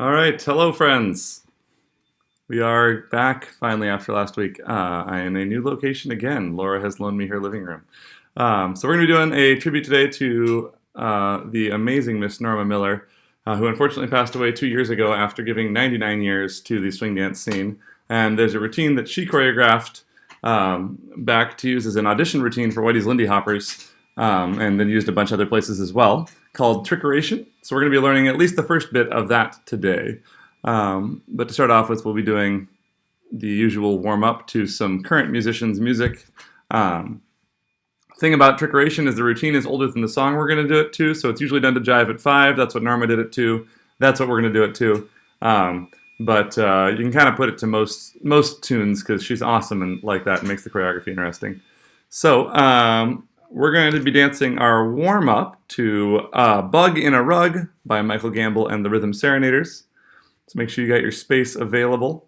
All right, hello friends. We are back finally after last week. I am in a new location again. Laura has loaned me her living room. So we're going to be doing a tribute today to the amazing Miss Norma Miller, who unfortunately passed away 2 years ago after giving 99 years to the swing dance scene. And there's a routine that she choreographed back to use as an audition routine for Whitey's Lindy Hoppers, and then used a bunch of other places as well, called Trickeration. So we're going to be learning at least the first bit of that today. But to start off with, we'll be doing the usual warm-up to some current musicians' music. Thing about Trickeration is the routine is older than the song we're going to do it to, so it's usually done to jive at 5. That's what Norma did it to. That's what we're going to do it to. But you can kind of put it to most tunes because she's awesome and like that and makes the choreography interesting. So we're going to be dancing our warm-up to Bug in a Rug by Michael Gamble and the Rhythm Serenaders. So make sure you got your space available.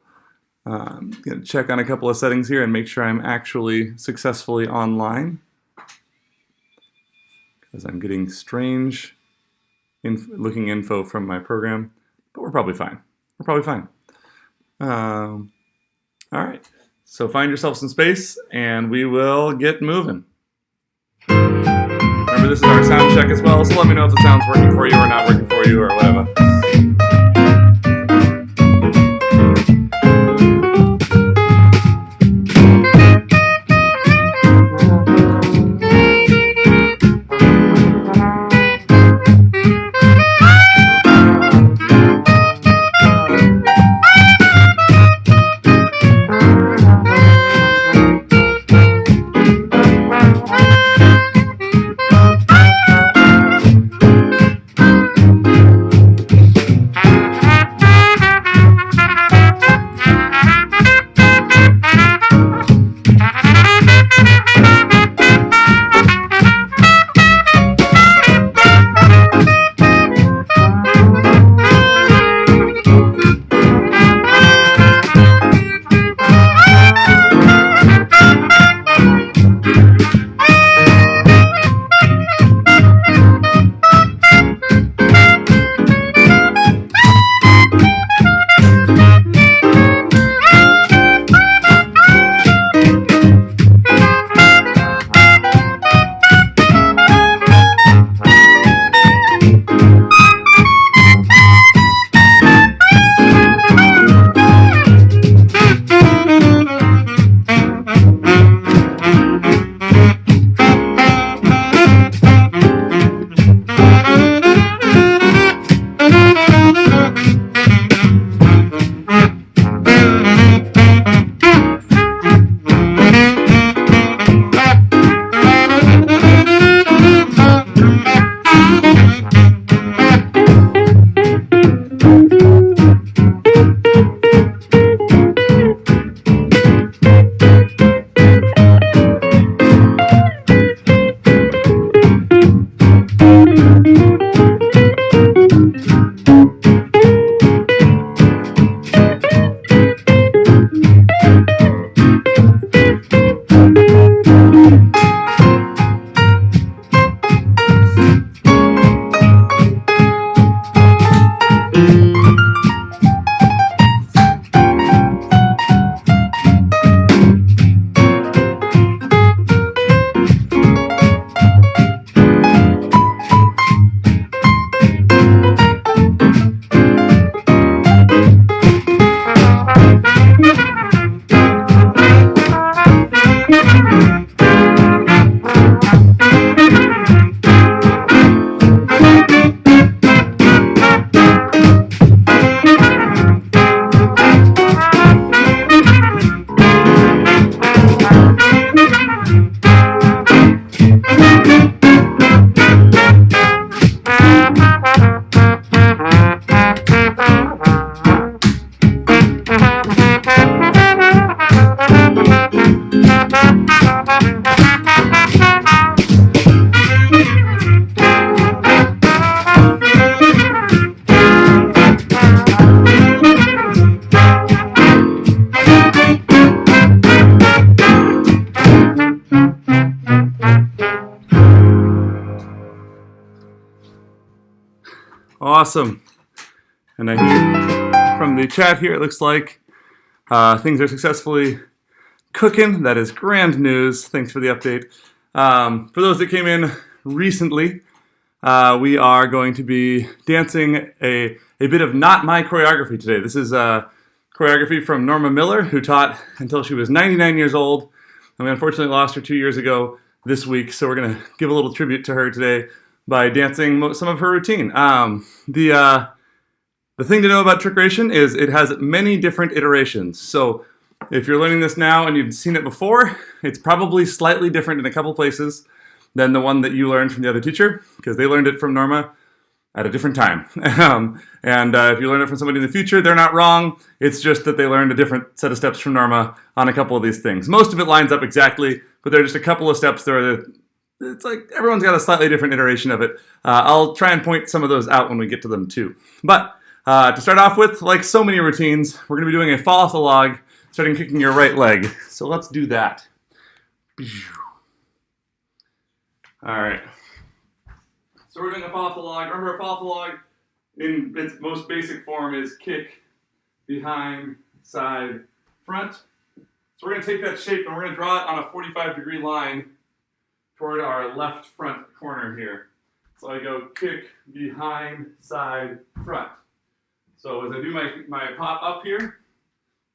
I'm going to check on a couple of settings here and make sure I'm actually successfully online, because I'm getting strange looking info from my program, but we're probably fine. We're probably fine. All right, so find yourself some space and we will get moving. Remember, this is our sound check as well, so let me know if the sound's working for you or not working for you or whatever. Awesome. And I hear from the chat here, it looks like things are successfully cooking. That is grand news. Thanks for the update. For those that came in recently, we are going to be dancing a bit of not my choreography today. This is choreography from Norma Miller, who taught until she was 99 years old. And we unfortunately lost her 2 years ago this week, so we're going to give a little tribute to her today by dancing some of her routine. The thing to know about Trickeration is it has many different iterations. So if you're learning this now and you've seen it before, it's probably slightly different in a couple places than the one that you learned from the other teacher, because they learned it from Norma at a different time. If you learn it from somebody in the future, they're not wrong. It's just that they learned a different set of steps from Norma on a couple of these things. Most of it lines up exactly, but there are just a couple of steps there. It's like everyone's got a slightly different iteration of it. I'll try and point some of those out when we get to them too. But to start off with, like so many routines, we're going to be doing a fall off the log, starting kicking your right leg. So let's do that. All right. So we're doing a fall off the log. Remember, a fall off the log in its most basic form is kick, behind, side, front. So we're going to take that shape and we're going to draw it on a 45-degree line toward our left front corner here. So I go kick, behind, side, front. So as I do my pop up here,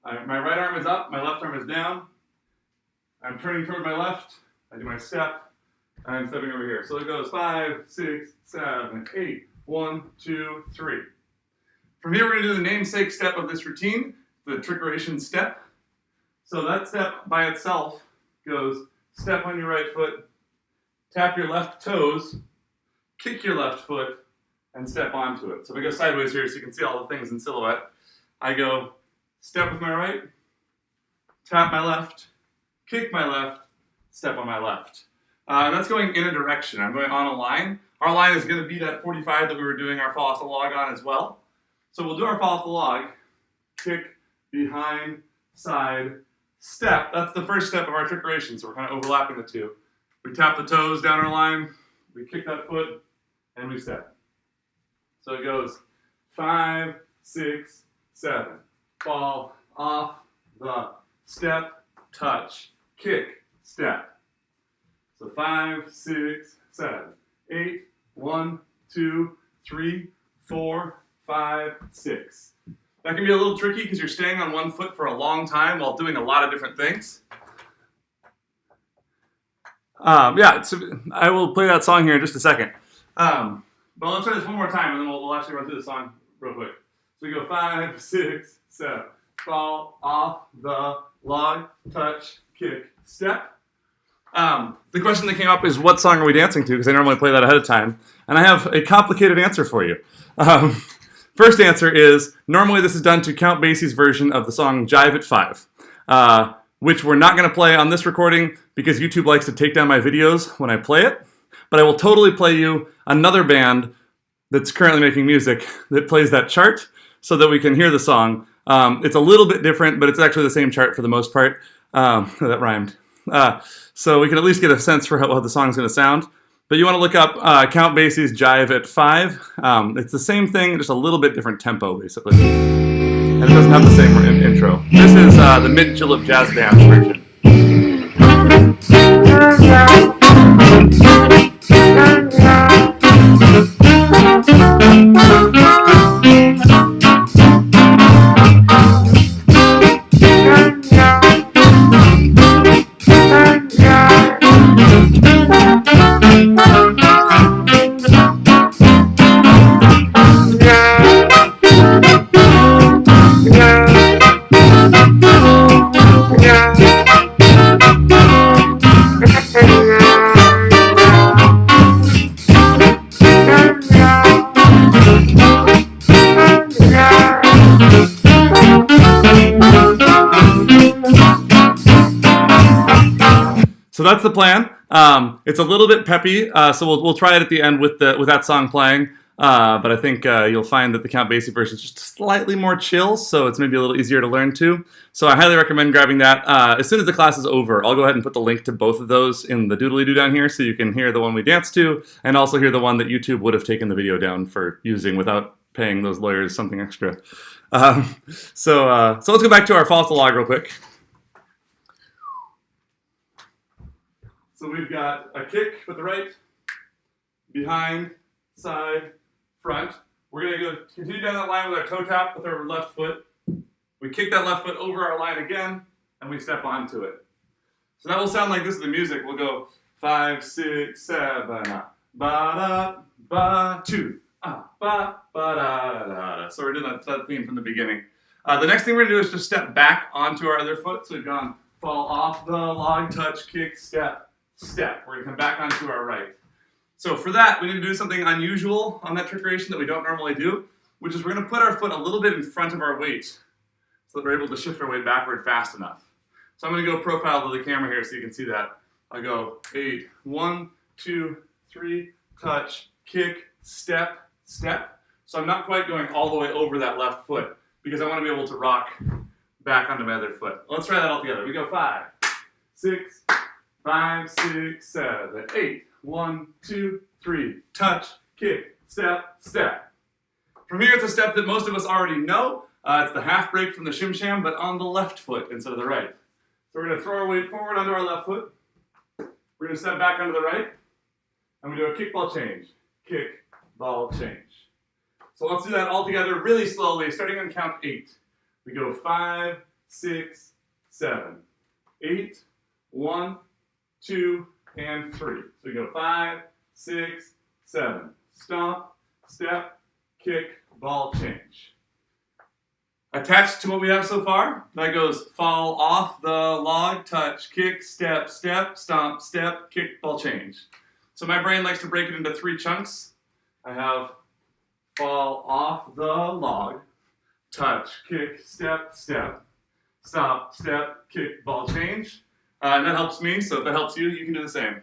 my right arm is up, my left arm is down. I'm turning toward my left. I do my step. I'm stepping over here. So it goes 5, 6, 7, 8. 1, 2, 3. From here, we're going to do the namesake step of this routine, the Trickeration step. So that step by itself goes step on your right foot, tap your left toes, kick your left foot, and step onto it. So if I go sideways here so you can see all the things in silhouette, I go step with my right, tap my left, kick my left, step on my left. That's going in a direction. I'm going on a line. Our line is going to be that 45 that we were doing our fall off the log on as well. So we'll do our fall off the log, kick, behind, side, step. That's the first step of our Trickeration, so we're kind of overlapping the two. We tap the toes down our line, we kick that foot, and we step. So it goes 5, 6, 7. Fall off the step, touch, kick, step. So 5, 6, 7, 8, 1, 2, 3, 4, 5, 6. That can be a little tricky because you're staying on one foot for a long time while doing a lot of different things. So I will play that song here in just a second. But let's try this one more time and then we'll actually run through the song real quick. So we go 5, 6, 7. Fall off the log, touch, kick, step. The question that came up is, what song are we dancing to? Because I normally play that ahead of time. And I have a complicated answer for you. First answer is, normally this is done to Count Basie's version of the song Jive at 5, which we're not going to play on this recording because YouTube likes to take down my videos when I play it. But I will totally play you another band that's currently making music that plays that chart so that we can hear the song. It's a little bit different, but it's actually the same chart for the most part. That rhymed. So we can at least get a sense for how the song's going to sound. But you want to look up Count Basie's Jive at 5. It's the same thing, just a little bit different tempo, basically. And it doesn't have the same intro. This is the Mid-Julep Jazz Band version. So that's the plan. It's a little bit peppy, so we'll try it at the end with that song playing. But I think you'll find that the Count Basie version is just slightly more chill, so it's maybe a little easier to learn too. So I highly recommend grabbing that. As soon as the class is over, I'll go ahead and put the link to both of those in the doodly-doo down here so you can hear the one we danced to and also hear the one that YouTube would have taken the video down for using without paying those lawyers something extra. So let's go back to our false log real quick. So we've got a kick with the right, behind, side, front. We're going to continue down that line with our toe tap with our left foot. We kick that left foot over our line again, and we step onto it. So that will sound like this is the music. We'll go 5, 6, 7, ba da ba 2, ba ba da da da. So we're doing that theme from the beginning. The next thing we're going to do is just step back onto our other foot. So we've gone fall off the log, touch, kick, step, step. We're going to come back onto our right. So for that, we need to do something unusual on that trickeration that we don't normally do, which is we're going to put our foot a little bit in front of our weight so that we're able to shift our weight backward fast enough. So I'm going to go profile to the camera here so you can see that. I'll go 8, 1, 2, 3, touch, kick, step, step. So I'm not quite going all the way over that left foot because I want to be able to rock back onto my other foot. Let's try that all together. We go 5, 6, 5, 6, 7, 8. 1, 2, 3, touch, kick, step, step. From here, it's a step that most of us already know. It's the half break from the shim sham, but on the left foot instead of the right. So we're going to throw our weight forward onto our left foot. We're going to step back onto the right, and we do a kick, ball, change. Kick, ball, change. So let's do that all together really slowly, starting on count 8. We go 5, 6, 7, 8, 1, 2, and 3. So we go 5, 6, 7. Stomp, step, kick, ball, change. Attached to what we have so far, that goes fall off the log, touch, kick, step, step, stomp, step, kick, ball, change. So my brain likes to break it into 3 chunks. I have fall off the log, touch, kick, step, step, stomp, step, kick, ball, change. And that helps me, so if that helps you, you can do the same.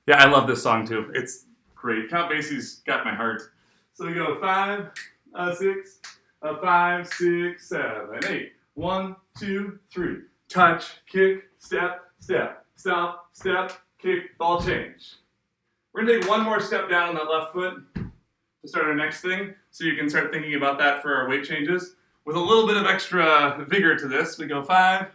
Yeah, I love this song too. It's great. Count Basie's got my heart. So we go 5, 6, 5, 6, 7, 8. 1, 2, 3. Touch, kick, step, step, stomp, step, kick, ball, change. We're going to take one more step down on that left foot to start our next thing, so you can start thinking about that for our weight changes. With a little bit of extra vigor to this, we go 5,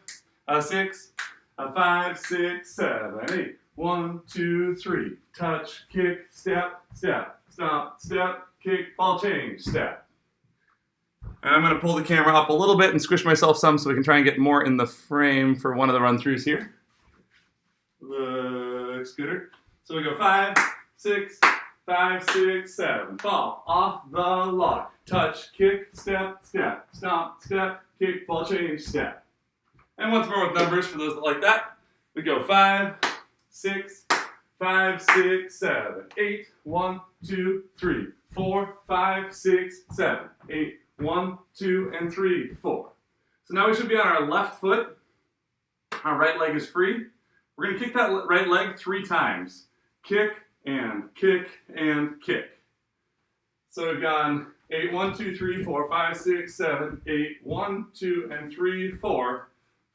6, 5, 6, 7, 8. 1, 2, 3. Touch, kick, step, step, stomp, step, kick, ball, change, step. And I'm going to pull the camera up a little bit and squish myself some so we can try and get more in the frame for one of the run-throughs here. Looks gooder. So we go 5, 6, 5, 6, 7. Fall off the log. Touch, kick, step, step, stomp, step, kick, ball, change, step. And once more with numbers for those that like that. We go 5, 6, 5, 6, 7, 8. 1, 2, 3, 4, 5, 6, 7, 8. 1, 2, and 3, 4. So now we should be on our left foot. Our right leg is free. We're going to kick that right leg 3 times. Kick and kick and kick. So we've gone 8, 1, 2, 3, 4, 5, 6, 7, 8, 1, 2, and 3, 4,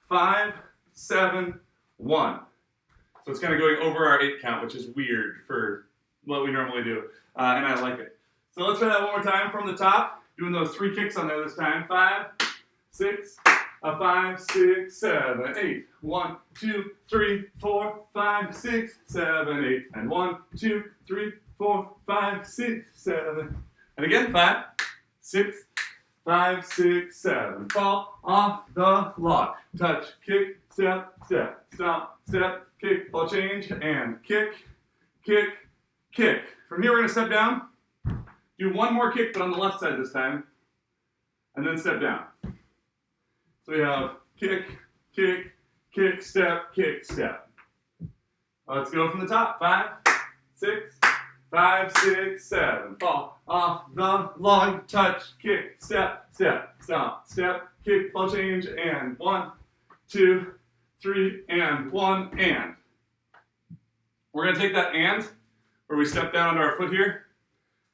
5, 7, 1. So it's kind of going over our 8 count, which is weird for what we normally do, and I like it. So let's try that one more time from the top, doing those 3 kicks on there this time. 5, 6, 5, 6, 7, 8. 1, 2, 3, 4, 5, 6, 7, 8. And 1, 2, 3, 4, 5, 6, 7. And again, 5, 6, 5, 6, 7. Fall off the log. Touch, kick, step, step, stomp, step, kick, ball, change, and kick, kick, kick. From here, we're going to step down. Do one more kick, but on the left side this time. And then step down. So we have kick, kick, kick, step, kick, step. Let's go from the top. 5, 6, 5, 6, 7. Fall off the log, touch, kick, step, step, stomp, step, kick, ball, change, and 1, 2, 3, and 1, and. We're going to take that and, where we step down onto our foot here.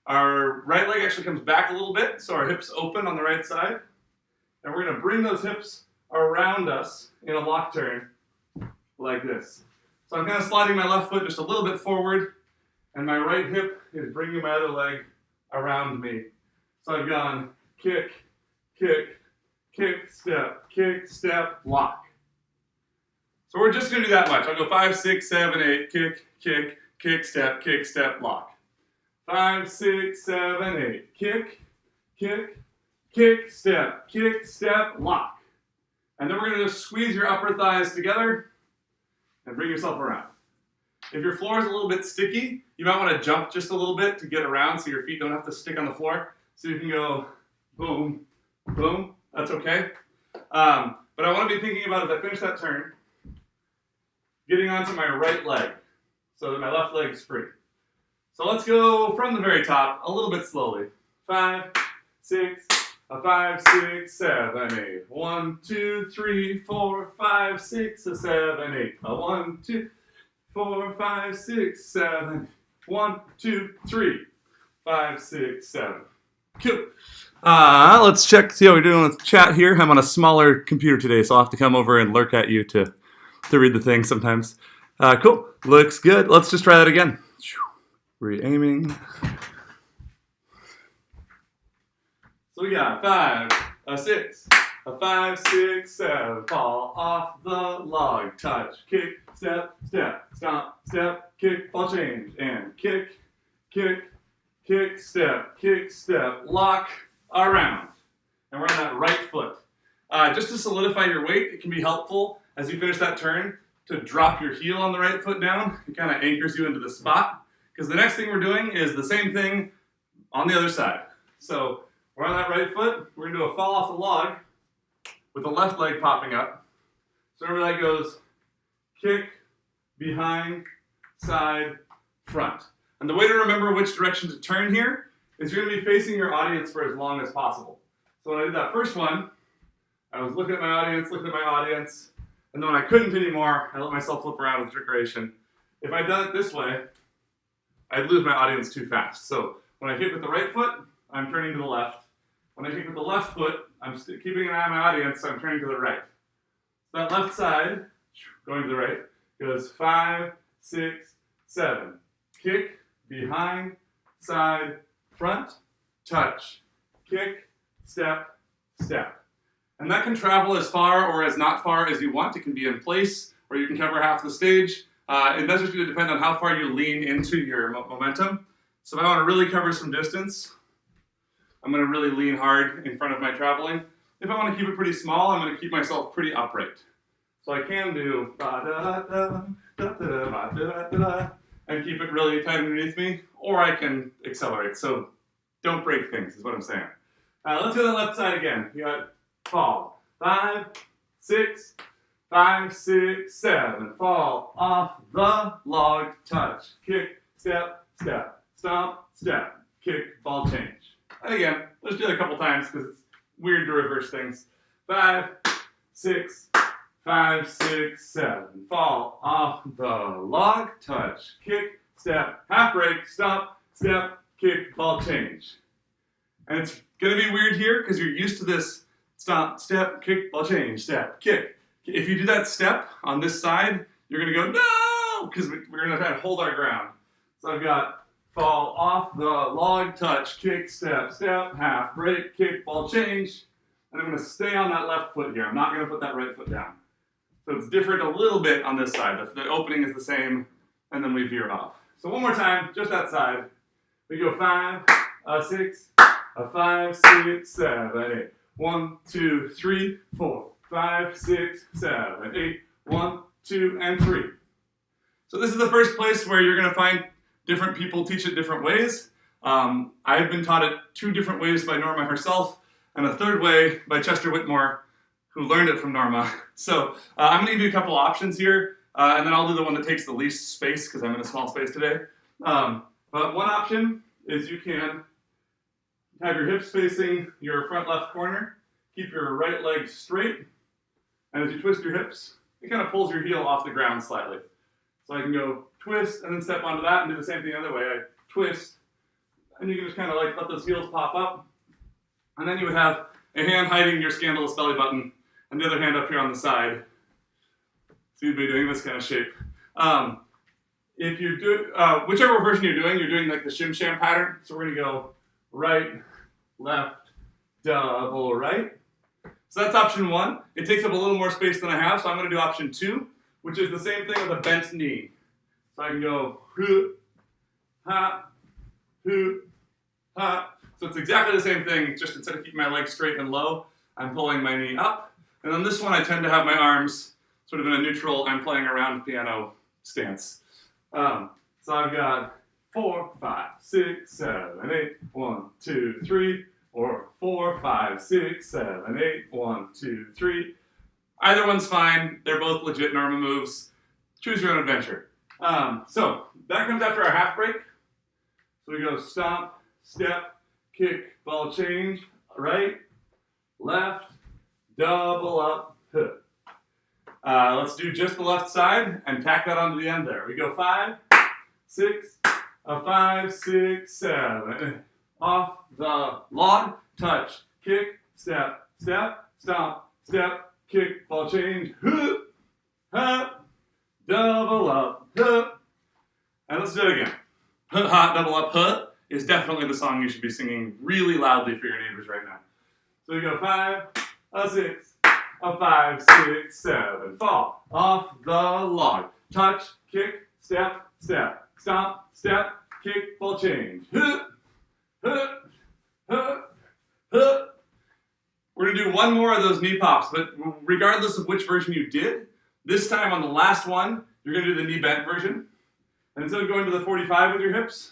Our right leg actually comes back a little bit, so our hips open on the right side. And we're going to bring those hips around us in a lock turn like this. So I'm kind of sliding my left foot just a little bit forward, and my right hip is bringing my other leg around me. So I've gone kick, kick, kick, step, lock. So we're just going to do that much. I'll go 5, 6, 7, 8, kick, step, lock. 5, 6, 7, 8, kick, step, lock. And then we're going to just squeeze your upper thighs together and bring yourself around. If your floor is a little bit sticky, you might want to jump just a little bit to get around so your feet don't have to stick on the floor. So you can go boom, boom, that's okay. But I want to be thinking about, as I finish that turn, getting onto my right leg so that my left leg's free. So let's go from the very top a little bit slowly. 5, 6, 7, 8. 1, 2, 3, 4, 5, 6, 7, 8. 1, 2, 4, 5, 6, 7. 1, 2, 3, 5, 6, 7. Cool. Let's check, see how we're doing with chat here. I'm on a smaller computer today, so I'll have to come over and lurk at you to read the thing sometimes. Cool. Looks good. Let's just try that again. Re-aiming. So we got 5, 6, 5, 6, 7. Fall off the log. Touch. Kick. Step. Stomp. Step. Kick. Ball change. And kick. Step. Lock. Around. And we're on that right foot. Just to solidify your weight, it can be helpful as you finish that turn to drop your heel on the right foot down. It kind of anchors you into the spot. Because the next thing we're doing is the same thing on the other side. So we're on that right foot. We're going to do a fall off the log with the left leg popping up. So remember that goes kick, behind, side, front. And the way to remember which direction to turn here is you're going to be facing your audience for as long as possible. So when I did that first one, I was looking at my audience, and then when I couldn't anymore, I let myself flip around with Trickeration. If I'd done it this way, I'd lose my audience too fast. So when I kick with the right foot, I'm turning to the left. When I kick with the left foot, I'm keeping an eye on my audience, so I'm turning to the right. So that left side, going to the right, goes 5, 6, 7. Kick, behind, side, front, touch, kick, step. And that can travel as far or as not far as you want. It can be in place, or you can cover half the stage. And that's just going to depend on how far you lean into your momentum. So if I want to really cover some distance, I'm going to really lean hard in front of my traveling. If I want to keep it pretty small, I'm going to keep myself pretty upright. So I can do and keep it really tight underneath me, or I can accelerate. So don't break things, is what I'm saying. Let's do the left side again. You got fall. 5, 6, 7. Fall off the log. Touch. Kick. Step. Stomp. Step. Kick. Ball change. And again, let's do it a couple times because it's weird to reverse things. 5, 6, 7. Fall off the log. Touch. Kick. Step. Half break. Stomp. Step. Kick. Ball change. And it's going to be weird here because you're used to this stomp, step, kick, ball change, step, kick. If you do that step on this side, you're going to go, no, because we're going to try to hold our ground. So I've got fall off the log, touch, kick, step, half, break, kick, ball change. And I'm going to stay on that left foot here. I'm not going to put that right foot down. So it's different a little bit on this side. The opening is the same, and then we veer off. So one more time, just that side. We go 5, 6, 5, 6, 7, 8. 1, 2, 3, 4, 5, 6, 7, 8. 1, 2, and 3. So this is the first place where you're going to find different people teach it different ways. I've been taught it 2 different ways by Norma herself, and a third way by Chester Whitmore, who learned it from Norma. So I'm going to give you a couple options here, and then I'll do the one that takes the least space because I'm in a small space today. But one option is you can have your hips facing your front left corner, keep your right leg straight, and as you twist your hips, it kind of pulls your heel off the ground slightly. So I can go twist and then step onto that and do the same thing the other way. I twist, and you can just kind of like let those heels pop up. And then you would have a hand hiding your scandalous belly button and the other hand up here on the side. So you'd be doing this kind of shape. if you do, whichever version you're doing like the shim sham pattern. So we're gonna go right, left, double right. So that's option 1. It takes up a little more space than I have, so I'm gonna do option 2, which is the same thing with a bent knee. So I can go hoo, ha, hoo, ha. So it's exactly the same thing, just instead of keeping my legs straight and low, I'm pulling my knee up. And on this one, I tend to have my arms sort of in a neutral, I'm playing around piano stance. So I've got 4, 5, 6, 7, 8, 1, 2, 3, or 4, 5, 6, 7, 8, 1, 2, 3. Either one's fine. They're both legit Norma moves. Choose your own adventure. So that comes after our half break. So we go stomp, step, kick, ball change, right, left, double up, hook. Let's do just the left side and tack that onto the end there. We go 5, 6, 5, 6, 7. Off the log, touch, kick, step, step, stomp, step, kick, ball change, hoop, hop, double up, hoop. And let's do it again. Hoop, hop, double up, hoop is definitely the song you should be singing really loudly for your neighbors right now. So we go 5, 6, 5, 6, 7. Fall off the log. Touch, kick, step, step, stomp, step, kick, ball change. Hoop, hoop, hoop, hoop. We're going to do one more of those knee pops, but regardless of which version you did, this time on the last one, you're going to do the knee bent version. And instead of going to the 45 with your hips,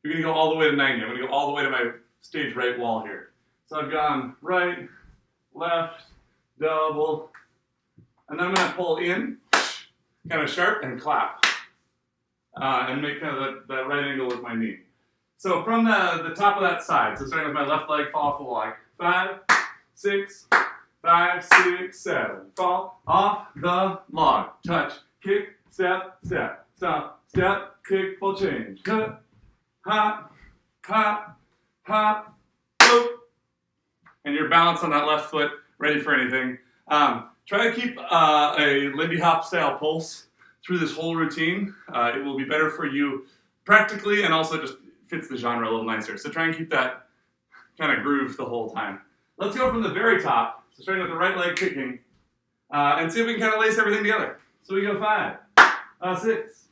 you're going to go all the way to 90. I'm going to go all the way to my stage right wall here. So I've gone right, left, double, and then I'm going to pull in, kind of sharp, and clap. And make kind of that right angle with my knee. So from the top of that side, so starting with my left leg, fall off the log. 5, 6, 5, 6, 7. Fall off the log. Touch, kick, step, step, stomp, step, kick, ball change. Hop, hop, hop, hop, boop. And you're balanced on that left foot, ready for anything. Try to keep a Lindy Hop style pulse through this whole routine. It will be better for you practically and also just fits the genre a little nicer. So try and keep that kind of groove the whole time. Let's go from the very top, so starting with the right leg kicking, and see if we can kind of lace everything together. So we go 5, 6,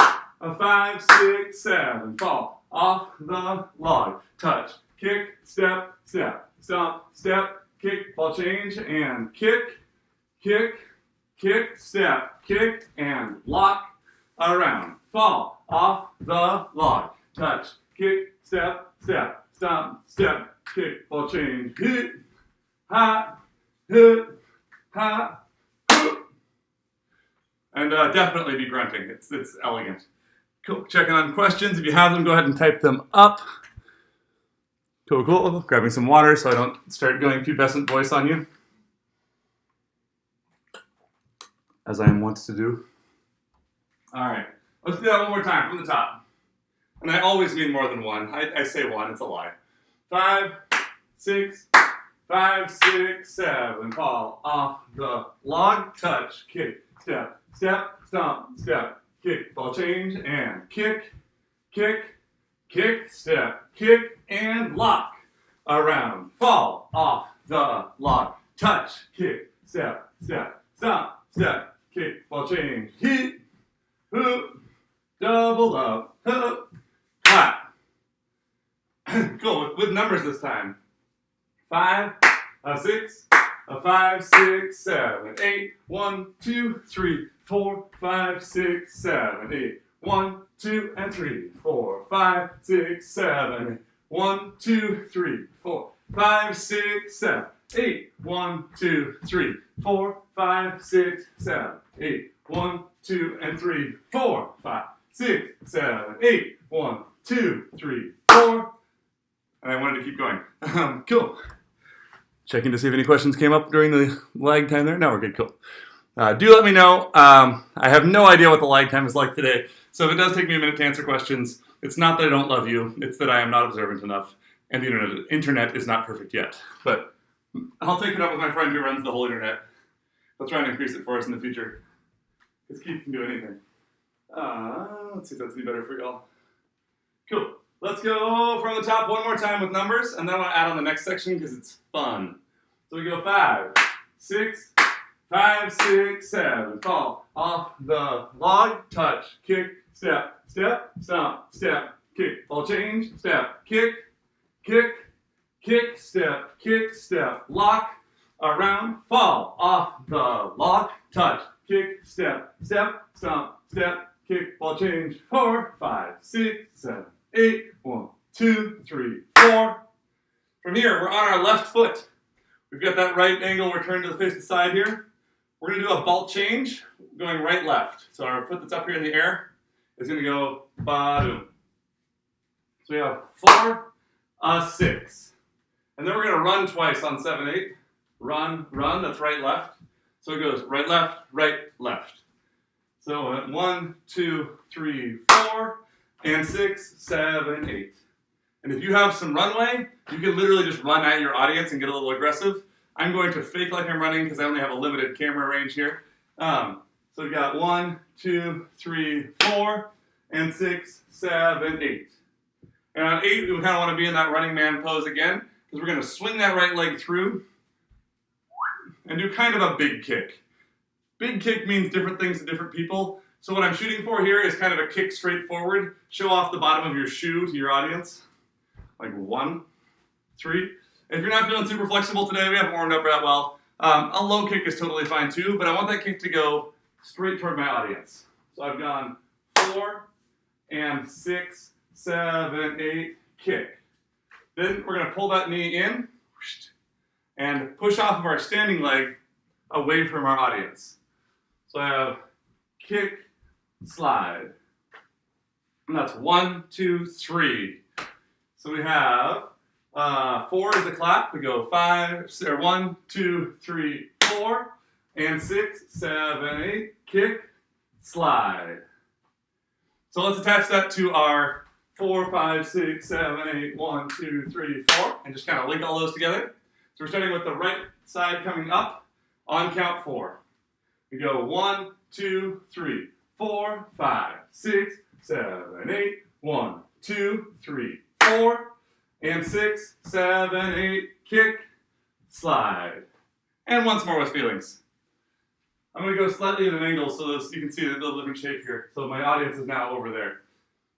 5, 6, 7. Fall off the log. Touch, kick, step, step, stomp, step, kick, ball change, and kick, kick, kick, step, kick, and lock around. Fall off the log. Touch, kick, step, step, stomp, step, kick, ball change. Hit, hop, hit, hop, hoop. And definitely be grunting. It's elegant. Cool. Checking on questions. If you have them, go ahead and type them up. Cool, cool. Grabbing some water so I don't start going pubescent voice on you, as I am wont to do. All right, let's do that one more time from the top. And I always mean more than one. I say one, it's a lie. 5, 6, 5, 6, 7. Fall off the log. Touch, kick, step, step, stomp, step, kick, ball change, and kick, kick, kick, step, kick, and lock around. Fall off the log. Touch, kick, step, step, stomp, step, kick, ball change, hit, hoop, double up, hoop, clap. Cool, with numbers this time. 5, 6, 5, 6, 7, 8, 1, 2, 3, 4, 5, 6, 7, 8, 1, 2, and 3, 4, 5, 6, 7, 8, 1, 2, 3, 4, 5, 6, 7, 8, 1, 2, 3, 4, 5, 6, 7, 8, 1, 2, and 3, 4, 5, 6, 7, 8, 1, 2, 3, 4. And I wanted to keep going. Cool. Checking to see if any questions came up during the lag time there. No, we're good. Cool. Do let me know. I have no idea what the lag time is like today, so if it does take me a minute to answer questions, it's not that I don't love you, it's that I am not observant enough, and the internet is not perfect yet. But I'll take it up with my friend who runs the whole internet. He'll try and increase it for us in the future, because Keith can do anything. Let's see if that's any better for y'all. Cool. Let's go from the top one more time with numbers, and then I want to add on the next section because it's fun. So we go 5, 6, 5, 6, 7. Fall off the log, touch, kick, step, step, stomp, step, kick, ball change, step, kick, kick, kick, step, lock, around, fall off the log, touch, kick, step, step, stomp, step, kick, ball change. 4, 5, 6, 7, 8. 1, 2, 3, 4. From here, we're on our left foot. We've got that right angle. We're turned to the face of the side here. We're going to do a ball change going right left. So our foot that's up here in the air is going to go ba-doom. So we have 4, 6. And then we're going to run twice on 7, 8. Run, run, that's right, left. So it goes right, left. So 1, 2, 3, 4, and 6, 7, 8. And if you have some runway, you can literally just run at your audience and get a little aggressive. I'm going to fake like I'm running because I only have a limited camera range here. So we got 1, 2, 3, 4, and 6, 7, 8. And on 8, we kind of want to be in that running man pose again, because we're going to swing that right leg through and do kind of a big kick. Big kick means different things to different people. So what I'm shooting for here is kind of a kick straight forward. Show off the bottom of your shoe to your audience. Like 1, 3. If you're not feeling super flexible today, we haven't warmed up that well. A low kick is totally fine too, but I want that kick to go straight toward my audience. So I've gone 4 and 6, 7, 8, kick. Then we're going to pull that knee in and push off of our standing leg away from our audience. So I have kick, slide. And that's 1, 2, 3. So we have 4 is the clap. We go 1, 2, 3, 4, and 6, 7, 8, kick, slide. So let's attach that to our 4, 5, 6, 7, 8, 1, 2, 3, 4, and just kind of link all those together. So we're starting with the right side coming up on count 4. We go 1, 2, 3, 4, 5, 6, 7, 8, 1, 2, 3, 4, and 6, 7, 8, kick, slide. And once more with feelings. I'm going to go slightly at an angle so you can see the different shape here. So my audience is now over there.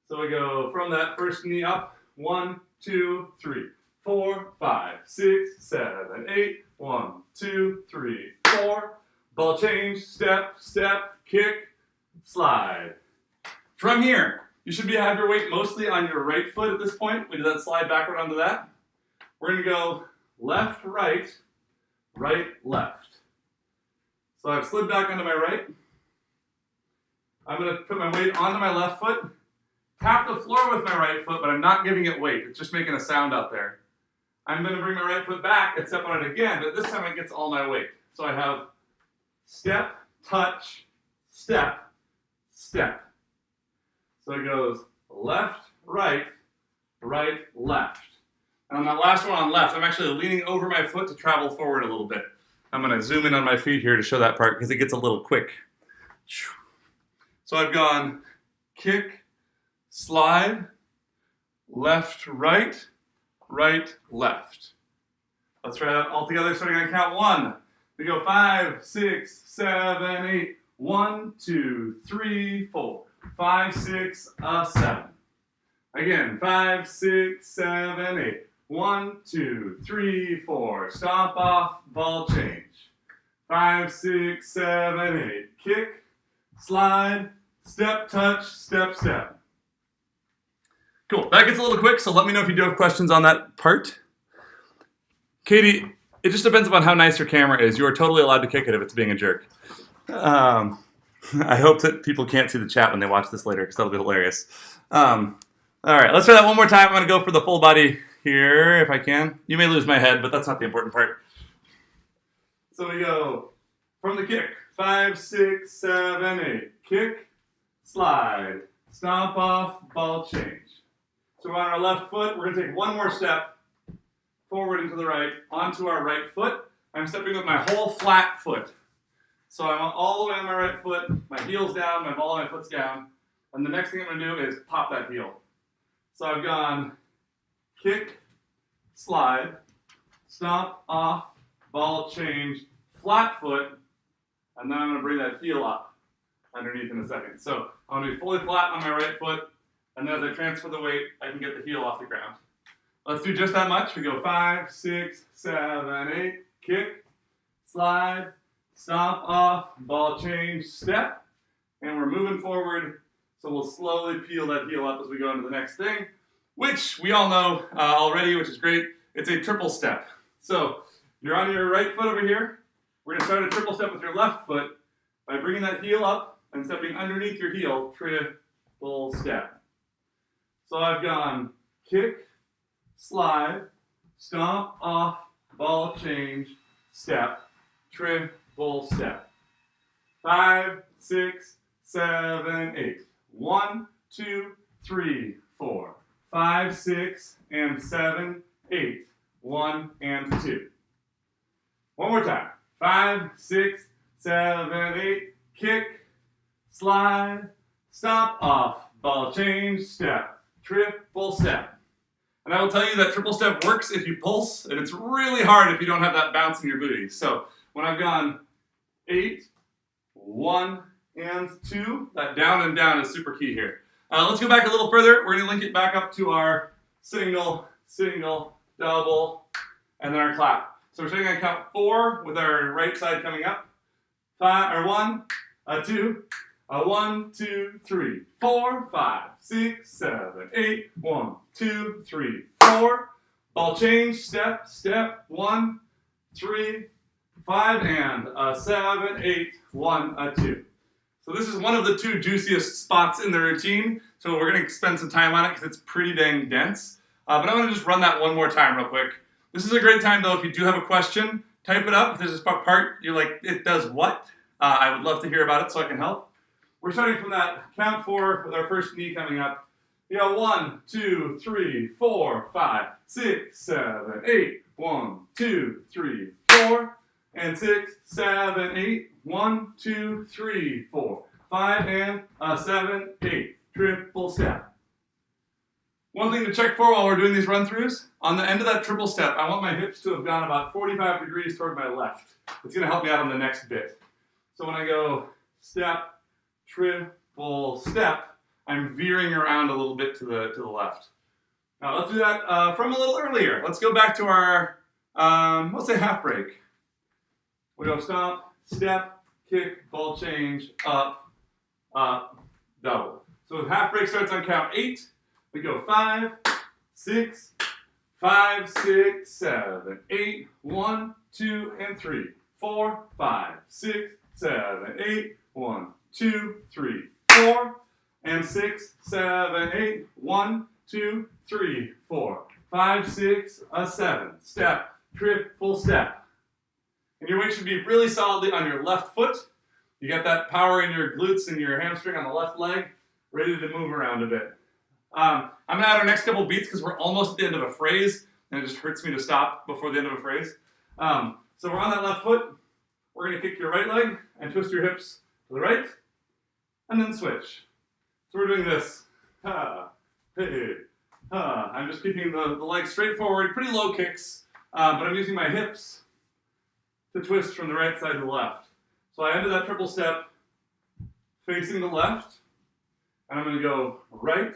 So we go from that first knee up, 1, 2, 3, 4, 5, 6, 7, 8, 1, 2, 3, 4. Ball change, step, step, kick, slide. From here, you should have your weight mostly on your right foot at this point. We do that slide backward onto that. We're going to go left, right, right, left. So I've slid back onto my right. I'm going to put my weight onto my left foot. Tap the floor with my right foot, but I'm not giving it weight. It's just making a sound out there. I'm going to bring my right foot back and step on it again, but this time it gets all my weight. So I have step, touch, step, step. So it goes left, right, right, left. And on that last one on left, I'm actually leaning over my foot to travel forward a little bit. I'm going to zoom in on my feet here to show that part because it gets a little quick. So I've gone kick, slide, left, right, right, left. Let's try that all together starting on count 1. We go 5, 6, 7, 8. 1, 2, 3, 4. 5, 6, 7. Again, 5, 6, 7, 8. 1, 2, 3, 4. Stomp off, ball change. 5, 6, 7, 8. Kick, slide, step, touch, step, step. Cool. That gets a little quick, so let me know if you do have questions on that part. Katie, it just depends upon how nice your camera is. You are totally allowed to kick it if it's being a jerk. I hope that people can't see the chat when they watch this later because that'll be hilarious. All right, let's try that one more time. I'm going to go for the full body here if I can. You may lose my head, but that's not the important part. So we go from the kick. 5, 6, 7, 8. Kick, slide, stomp off, ball change. So we're on our left foot. We're going to take one more step forward and to the right onto our right foot. I'm stepping with my whole flat foot. So I'm all the way on my right foot, my heel's down, my ball of my foot's down. And the next thing I'm going to do is pop that heel. So I've gone kick, slide, stomp, off, ball change, flat foot, and then I'm going to bring that heel up underneath in a second. So I'm going to be fully flat on my right foot, and then as I transfer the weight, I can get the heel off the ground. Let's do just that much. We go 5, 6, 7, 8, kick, slide, stomp, off, ball change, step, and we're moving forward. So we'll slowly peel that heel up as we go into the next thing, which we all know already, which is great. It's a triple step. So you're on your right foot over here. We're going to start a triple step with your left foot by bringing that heel up and stepping underneath your heel, triple step. So I've gone kick, slide, stomp, off, ball change, step, triple step. 5, 6, 7, 8. 1, 2, 3, 4, 5, 6, and 7, 8. 1 and 2. One more time. 5, 6, 7, 8. Kick, slide, stomp, off, ball change, step, triple step. And I will tell you that triple step works if you pulse, and it's really hard if you don't have that bounce in your booty. So when I've gone 8, 1, and 2, that down and down is super key here. Let's go back a little further. We're going to link it back up to our single, single, double, and then our clap. So we're starting on count 4 with our right side coming up. 1, 2, 1, 2, 3, 4, 5, 6, 7, 8. 1, 2, 3, 4. Ball change, step, step, 1, 3, 5, and 7, 8, 1, 2. So this is one of the 2 juiciest spots in the routine. So we're going to spend some time on it because it's pretty dang dense. But I'm going to just run that one more time real quick. This is a great time though, if you do have a question, type it up. If there's this part you're like, it does what? I would love to hear about it so I can help. We're starting from that count 4 with our first knee coming up. You got 1, 2, 3, 4, 5, 6, 7, 8. 1, 2, 3, 4. And 6, 7, 8. 1, 2, 3, 4, 5, and 7, 8. Triple step. One thing to check for while we're doing these run-throughs, on the end of that triple step, I want my hips to have gone about 45 degrees toward my left. It's going to help me out on the next bit. So when I go step, triple step, I'm veering around a little bit to the left. Now let's do that from a little earlier. Let's go back to our, let's say half break. We go stomp, step, kick, ball change, up, up, double. So half break starts on count 8. We go 5, 6, 5, 6, 7, 8. 1, 2, and 3, 4, 5, 6, 7, 8. 1, 2, 3, 4, and 6, 7, 8. 1, 2, 3, 4, 5, 6, 7. Step, triple step. And your weight should be really solidly on your left foot. You got that power in your glutes and your hamstring on the left leg, ready to move around a bit. I'm going to add our next couple beats because we're almost at the end of a phrase, and it just hurts me to stop before the end of a phrase. So we're on that left foot. We're going to kick your right leg and twist your hips to the right, and then switch. So we're doing this. Ha, hey, ha. I'm just keeping the legs straight forward, pretty low kicks, but I'm using my hips to twist from the right side to the left. So I ended that triple step facing the left, and I'm going to go right,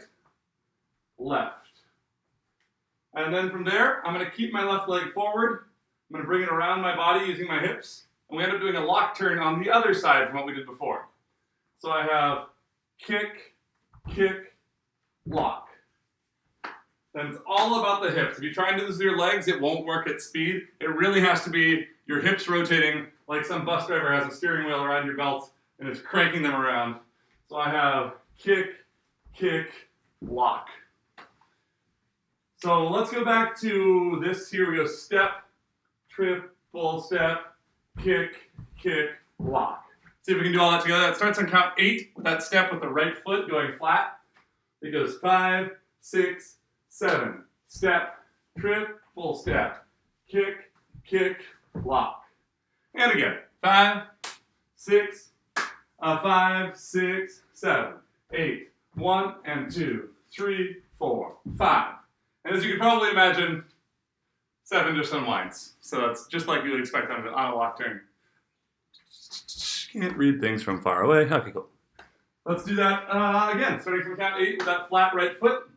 left. And then from there, I'm going to keep my left leg forward. I'm going to bring it around my body using my hips, and we end up doing a lock turn on the other side from what we did before. So I have kick, kick, lock. Then it's all about the hips. If you try and do this with your legs, it won't work at speed. It really has to be your hips rotating like some bus driver has a steering wheel around your belt and is cranking them around. So I have kick, kick, lock. So let's go back to this here. We go step, triple step, kick, kick, lock. See if we can do all that together. That starts on count 8 with that step with the right foot going flat. It goes 5, 6, 7. Step, triple step, kick, kick, lock. And again, 5, 6, 5, 6, 7, 8. 1 and 2, 3, 4, 5. And as you can probably imagine, 7 just unwinds. So that's just like you would expect on a lock turn. Can't read things from far away. Okay, cool. Let's do that again, starting from count 8 with that flat right foot.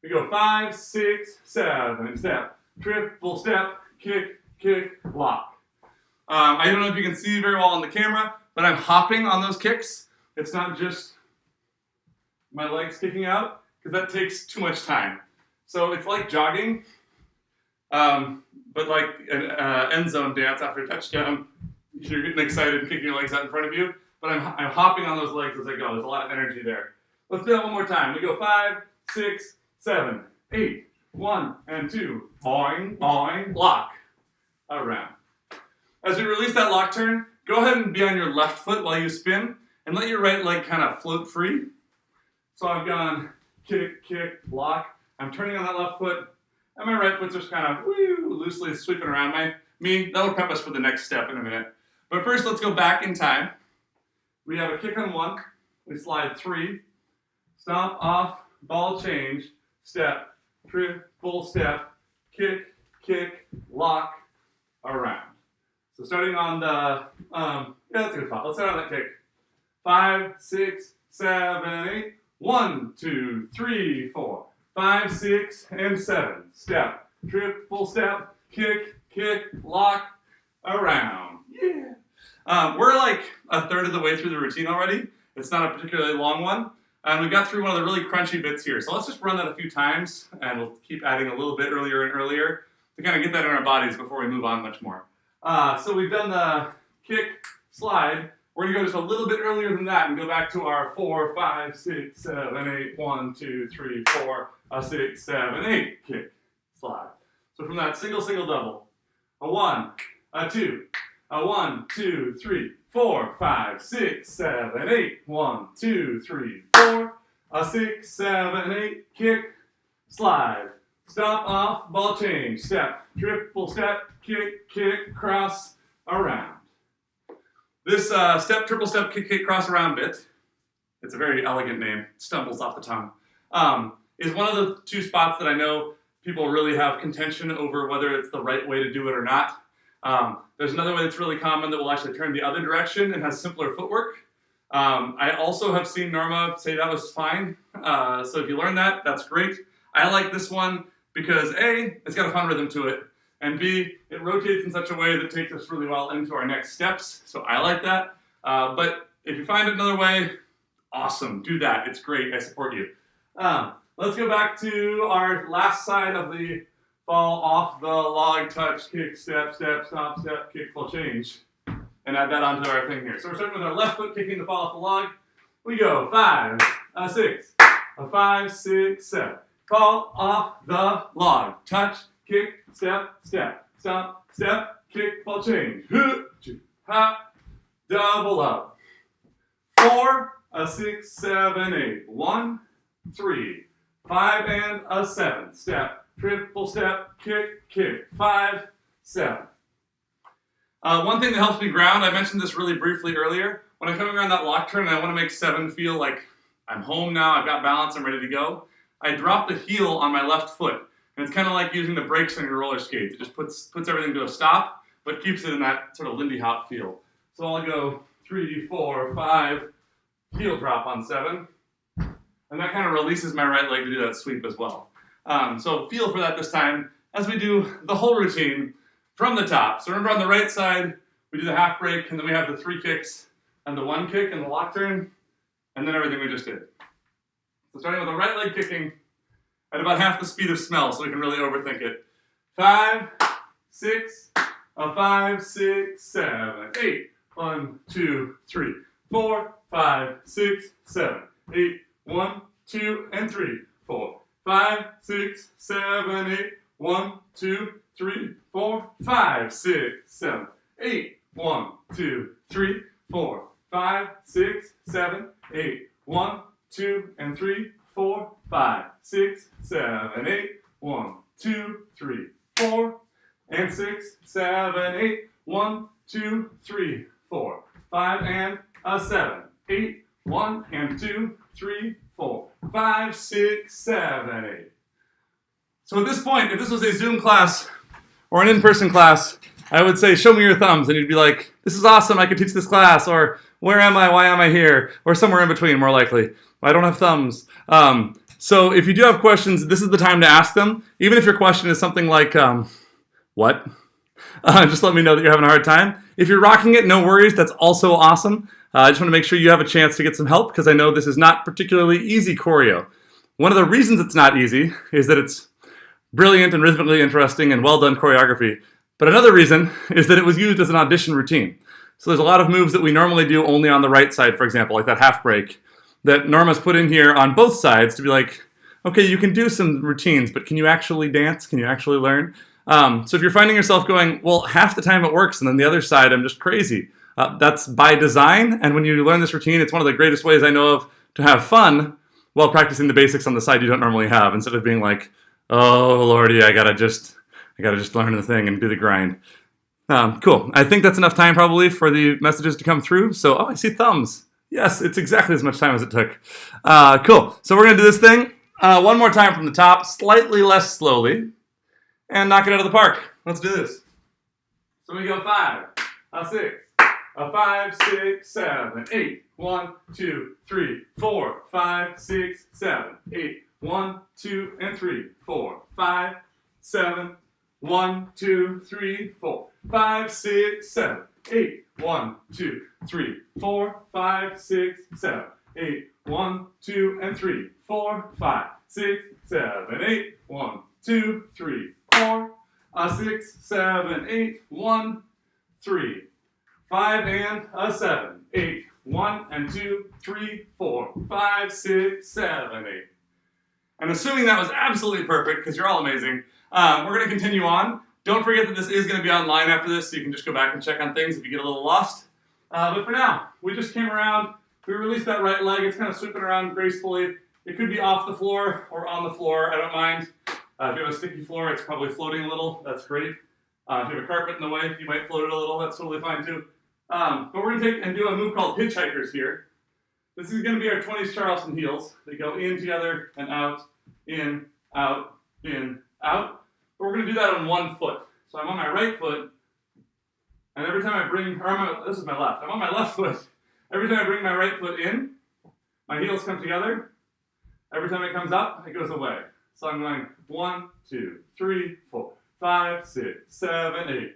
We go 5, 6, 7, step, triple step, kick, kick, lock. I don't know if you can see very well on the camera, but I'm hopping on those kicks. It's not just my legs kicking out, because that takes too much time. So it's like jogging, but like an end zone dance after a touchdown. You're getting excited and kicking your legs out in front of you, but I'm hopping on those legs as I go. There's a lot of energy there. Let's do that one more time. We go 5, 6, 7, 8, 1 and 2, boing, boing, lock, around. As we release that lock turn, go ahead and be on your left foot while you spin, and let your right leg kind of float free. So I've gone kick, kick, lock. I'm turning on that left foot, and my right foot's just kind of loosely sweeping around me. That'll prep us for the next step in a minute. But first, let's go back in time. We have a kick on 1. We slide 3. Stomp, off, ball change, step, triple step, kick, kick, lock, around. So starting on the, that's a good spot. Let's start on that kick. 5, 6, 7, 8. 1, 2, 3, 4, 5, 6, and 7. Step, triple step, kick, kick, lock, around. Yeah. We're like a third of the way through the routine already. It's not a particularly long one. And we got through one of the really crunchy bits here. So let's just run that a few times, and we'll keep adding a little bit earlier and earlier to kind of get that in our bodies before we move on much more. So we've done the kick, slide. We're going to go just a little bit earlier than that and go back to our 4, 5, 6, 7, 8, 1, 2, 3, 4, 6, 7, 8, kick, slide. So from that single, double, a 1, a 2, a 1, 2, 3, 4, 5, 6, 7, 8, 1, 2, 3, 4, a 6, 7, 8, kick, slide, stop, off, ball change, step, triple step, kick, kick, cross, around. This step, triple step, kick, kick, cross, around bit, it's a very elegant name, stumbles off the tongue, is one of the 2 spots that I know people really have contention over whether it's the right way to do it or not. There's another way that's really common that will actually turn the other direction and has simpler footwork. I also have seen Norma say that was fine. So if you learn that, that's great. I like this one because A, it's got a fun rhythm to it, and B, it rotates in such a way that takes us really well into our next steps. So I like that. But if you find another way, awesome, do that. It's great. I support you. Let's go back to our last side of the fall off the log, touch, kick, step, step, stomp, step, kick, ball change, and add that onto our thing here. So we're starting with our left foot kicking the fall off the log. We go 5, 6, 5, 6, 7. Fall off the log, touch, kick, step, step, stomp, step, kick, ball change. Ha, double up. 4, 6, 7, 8. 1, 3, 5, and a 7. Step, triple step, kick, kick, 5, 7. One thing that helps me ground, I mentioned this really briefly earlier. When I'm coming around that lock turn and I want to make 7 feel like I'm home now, I've got balance, I'm ready to go, I drop the heel on my left foot. And it's kind of like using the brakes on your roller skates. It just puts everything to a stop, but keeps it in that sort of Lindy Hop feel. So I'll go 3, 4, 5, heel drop on 7. And that kind of releases my right leg to do that sweep as well. So feel for that this time as we do the whole routine from the top. So remember on the right side, we do the half break, and then we have the 3 kicks and the 1 kick and the lock turn, and then everything we just did. So starting with the right leg kicking at about half the speed of smell so we can really overthink it. 5, 6, 5, 6, 7, 8. 1, 2, 3, 4, 5, 6, 7, 8. 1, 2, and 3, 4, 5, 6, 7, 8. 1, 2, 3, 4, 5, 6, 7, 8. 1, 2, 3, 4, 5, 6, 7, 8. 1, 2, and 3, 4, 5, 6, 7, 8. 1, 2, 3, 4, and 6, 7, 8. 1, 2, 3, 4, 5, and a 7, 8. 1 and 2, 3, 4, 5, 6, 7, 8. So at this point, if this was a Zoom class or an in-person class, I would say, show me your thumbs. And you'd be like, this is awesome, I could teach this class. Or, where am I, why am I here? Or somewhere in between, more likely. I don't have thumbs. So if you do have questions, this is the time to ask them. Even if your question is something like, what? Just let me know that you're having a hard time. If you're rocking it, no worries. That's also awesome. I just want to make sure you have a chance to get some help because I know this is not particularly easy choreo. One of the reasons it's not easy is that it's brilliant and rhythmically interesting and well done choreography. But another reason is that it was used as an audition routine. So there's a lot of moves that we normally do only on the right side, for example, like that half break, that Norma's put in here on both sides to be like, okay, you can do some routines, but can you actually dance? Can you actually learn? So if you're finding yourself going, well, half the time it works, and then the other side, I'm just crazy. That's by design, and when you learn this routine, it's one of the greatest ways I know of to have fun while practicing the basics on the side you don't normally have, instead of being like, oh, Lordy, I gotta just learn the thing and do the grind. Cool. I think that's enough time probably for the messages to come through. So, I see thumbs. Yes, it's exactly as much time as it took. Cool. So we're gonna do this thing one more time from the top, slightly less slowly, and knock it out of the park. Let's do this. So we go 5, 6, 5, 6, 7, 8. 1, 2, 3, 4, 5, 6, 7, 8. 1, 2, and 3, 4, 5, 7. 1, 2, 3, 4, 5, 6, 7, 8. 1, 2, 3, 4, 5, 6, 7, 8. 1, 2, and 3, 4, 5, 6, 7, 8. 1, 2, 3, 4, 6, 7, 8. 1, 3, 5, and a 7, 8. 1 and 2, 3, 4, 5, 6, 7, 8. And assuming that was absolutely perfect, because you're all amazing, we're going to continue on. Don't forget that this is going to be online after this, so you can just go back and check on things if you get a little lost. But for now, we just came around, we released that right leg, it's kind of sweeping around gracefully. It could be off the floor or on the floor, I don't mind. If you have a sticky floor, it's probably floating a little, that's great. If you have a carpet in the way, you might float it a little, that's totally fine too. But we're going to take and do a move called hitchhikers here. This is going to be our 20s Charleston heels. They go in together and out, in, out, in, out. But we're going to do that on one foot. So I'm on my right foot, and every time I bring, this is my left. I'm on my left foot. Every time I bring my right foot in, my heels come together. Every time it comes up, it goes away. So I'm going 1, 2, 3, 4, 5, 6, 7, 8.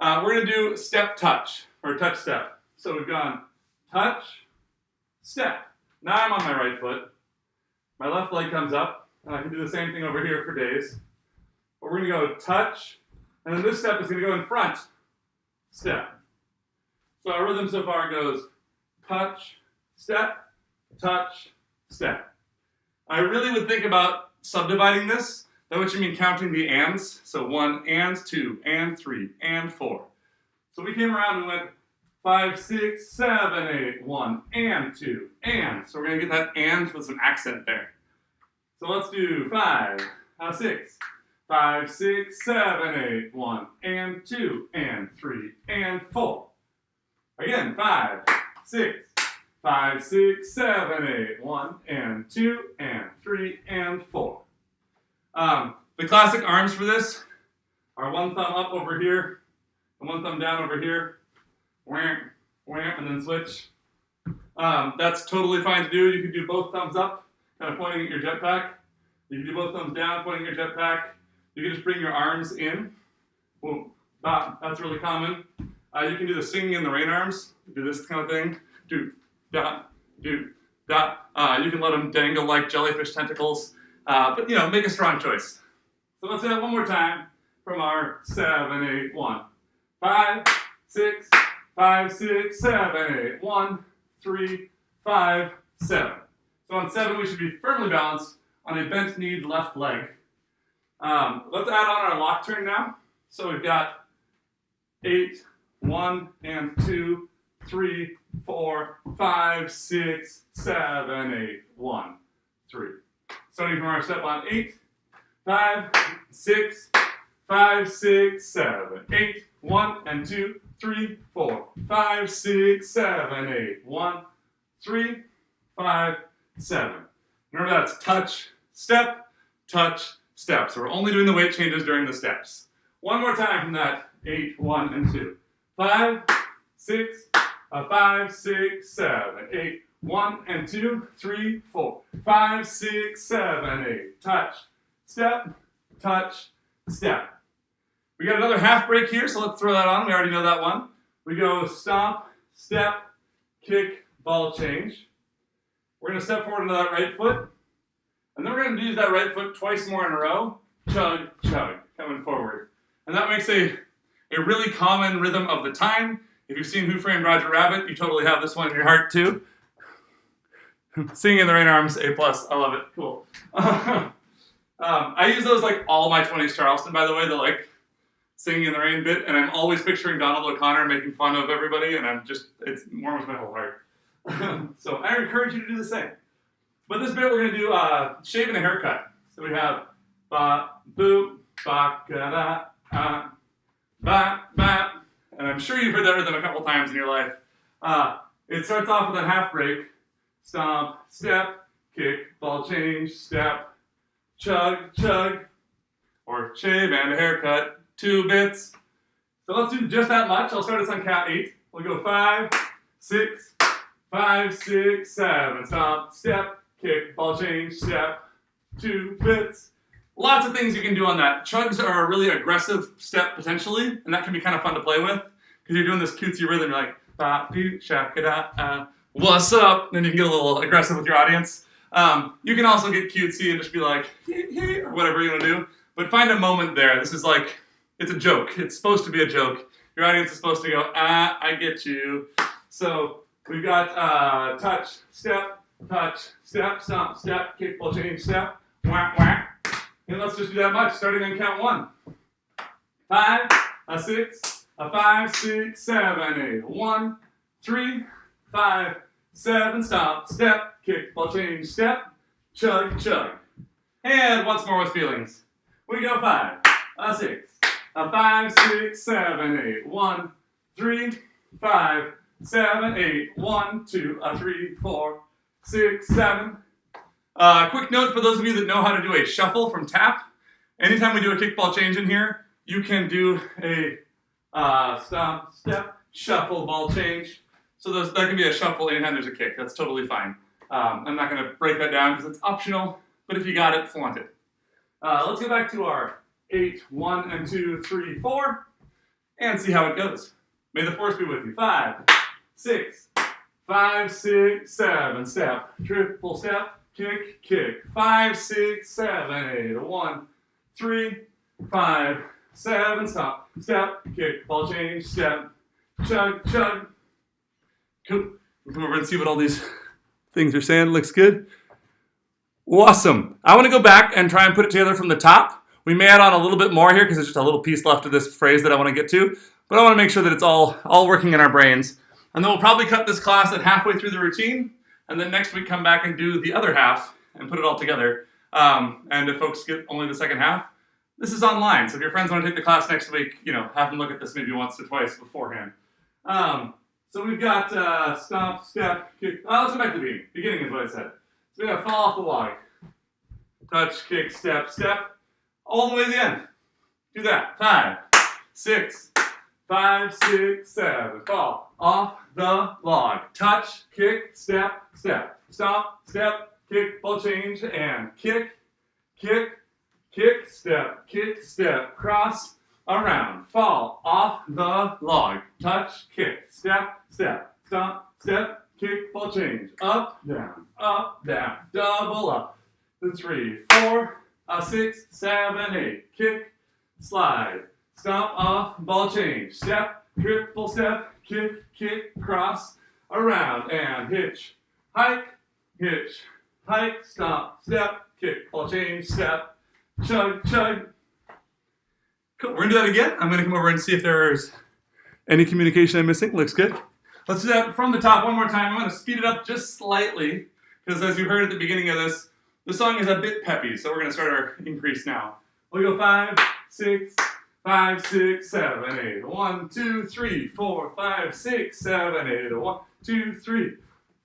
We're going to do step touch, or touch step. So we've gone touch, step. Now I'm on my right foot. My left leg comes up, and I can do the same thing over here for days. But we're going to go touch, and then this step is going to go in front, step. So our rhythm so far goes touch, step, touch, step. I really would think about subdividing this, by which you mean counting the ands. So 1 and 2 and 3 and 4. So we came around and went 5, 6, 7, 8, 1 and 2 and. So we're going to get that and with some accent there. So let's do 5, 6, 5, 6, 7, 8, 1 and 2 and 3 and 4. Again, 5, 6, 5, 6, 7, 8, 1 and 2 and 3 and 4. The classic arms for this are one thumb up over here and one thumb down over here. Wham, wham, and then switch. That's totally fine to do. You can do both thumbs up, kind of pointing at your jetpack. You can do both thumbs down, pointing at your jetpack. You can just bring your arms in. Boom, bop, that's really common. You can do the singing in the rain arms. Do this kind of thing. Do, dot, do, dot. You can let them dangle like jellyfish tentacles. But, make a strong choice. So let's do that one more time from our 7, 8, 1. 5, 6, 5, 6, 7, 8, 1, 3, 5, 7. So on 7, we should be firmly balanced on a bent-kneed left leg. Let's add on our lock turn now. So we've got 8, 1, and 2, 3, 4, 5, 6, 7, 8, 1, 3. Starting from our step on 8, 5, 6, 5, 6, 7, 8, 1, and 2, 3, 4, 5, 6, 7, 8, 1, 3, 5, 7. Remember that's touch, step, touch, step. So we're only doing the weight changes during the steps. One more time from that 8, 1, and 2. 5, 6, 5, 6, 7, 8, 1 and 2, 3, 4, 5, 6, 7, 8. Touch, step, touch, step. We got another half break here, so let's throw that on. We already know that one. We go stomp, step, kick, ball change. We're going to step forward into that right foot. And then we're going to use that right foot twice more in a row. Chug, chug, coming forward. And that makes a really common rhythm of the time. If you've seen Who Framed Roger Rabbit, you totally have this one in your heart too. Singing in the Rain Arms, A+. I love it. Cool. I use those like all my 20s Charleston, by the way, the like singing in the rain bit, and I'm always picturing Donald O'Connor making fun of everybody, and it warms my whole heart. So I encourage you to do the same. But this bit we're going to do shave and a haircut. So we have ba, boop, ba, ga, da, ba, ba. And I'm sure you've heard that rhythm a couple times in your life. It starts off with a half break. Stomp, step, kick, ball change, step, chug, chug, or shave and a haircut. 2 bits. So let's do just that much. I'll start us on count 8. We'll go 5, 6, 5, 6, 7. Stomp, step, kick, ball change, step, 2 bits. Lots of things you can do on that. Chugs are a really aggressive step potentially, and that can be kind of fun to play with because you're doing this cutesy rhythm. You're like, ba, doo, shaka, da, what's up? Then you can get a little aggressive with your audience. You can also get cutesy and just be like, hey, or whatever you want to do. But find a moment there. This is like, it's a joke. It's supposed to be a joke. Your audience is supposed to go, I get you. So we've got touch, step, stomp, step, kick, ball change, step, whack, whack. And let's just do that much, starting on count 1. 5, 6, 5, 6, 7, 8. 1, 3, 5, 7, stomp, step, kick, ball change, step, chug, chug. And once more with feelings. We go 5, 6, 5, 6, 7, 8. 1, 3, 5, 7, 8. 1, 2, 3, 4, 6, 7. Quick note for those of you that know how to do a shuffle from tap. Anytime we do a kickball change in here, you can do a stomp, step, shuffle, ball change. So that can be a shuffle anytime there's a kick. That's totally fine. I'm not going to break that down because it's optional, but if you got it, flaunt it. Let's go back to our 8, 1, and 2, 3, 4, and see how it goes. May the force be with you. 5, 6, 5, 6, 7, step, triple step, kick, kick. 5, 6, 7, 8. 1, 3, 5, 7, stop, step, kick, ball change, step, chug, chug. Cool. We'll come over and see what all these things are saying. Looks good. Awesome. I want to go back and try and put it together from the top. We may add on a little bit more here because there's just a little piece left of this phrase that I want to get to. But I want to make sure that it's all working in our brains. And then we'll probably cut this class at halfway through the routine. And then next week come back and do the other half and put it all together. And if folks get only the second half, this is online. So if your friends want to take the class next week, have them look at this maybe once or twice beforehand. So we've got stomp, step, kick. Let's go back to the beginning. Beginning is what I said. So we got fall off the log. Touch, kick, step, step. All the way to the end. Do that. 5, 6, 5, 6, 7. Fall off the log. Touch, kick, step, step. Stomp, step, kick, ball change, and kick, kick, kick, step, cross, around. Fall off the log. Touch, kick, step, step. Stomp, step, kick, ball change. Up, down, double up. 3, 4, 6, 7, 8. Kick, slide, stomp off, ball change. Step, triple step, kick, kick, cross, around, and hitch, hike, stomp, step, kick, ball change, step, chug, chug. Cool, we're gonna do that again. I'm gonna come over and see if there's any communication I'm missing. Looks good. Let's do that from the top one more time. I'm gonna speed it up just slightly, because as you heard at the beginning of this, the song is a bit peppy, so we're gonna start our increase now. We'll go 5, 6, 5, 6, 7, 8. 1, 2, 3, 4, 5, 6, 7, 8. 1, 2, 3,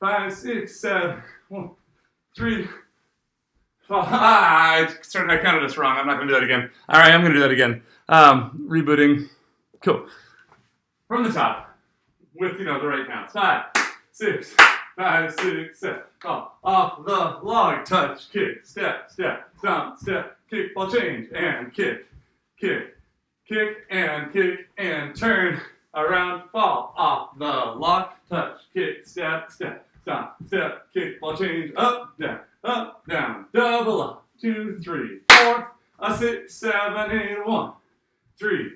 5, 6, 7. 1, 3, 4. I counted this wrong. I'm not going to do that again. All right, I'm going to do that again. Rebooting. Cool. From the top, with the right counts. 5, 6, 5, 6, 7. Fall off the log. Touch, kick, step, step, stomp, step, kick, ball change, and kick, kick, kick, and turn around. Fall off the log. Touch, kick, step, step, stomp, step, kick, ball change, up, down, double up. 2, 3, 4, a 6, 7, 8, 1, 3,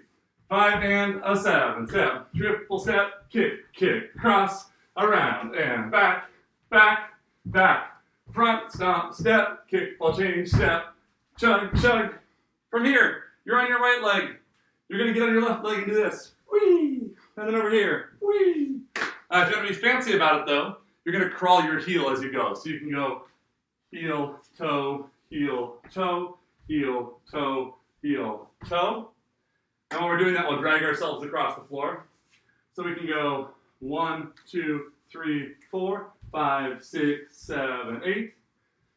5, and a 7, step, triple step, kick, kick, cross, around, and back, back, back, front, stomp, step, kick, ball change, step, chug, chug. From here, you're on your right leg. You're going to get on your left leg and do this. Whee! And then over here. Whee! If you want to be fancy about it, though, you're going to crawl your heel as you go. So you can go heel, toe, heel, toe, heel, toe, heel, toe. And when we're doing that, we'll drag ourselves across the floor. So we can go 1, 2, 3, 4, 5, 6, 7, 8.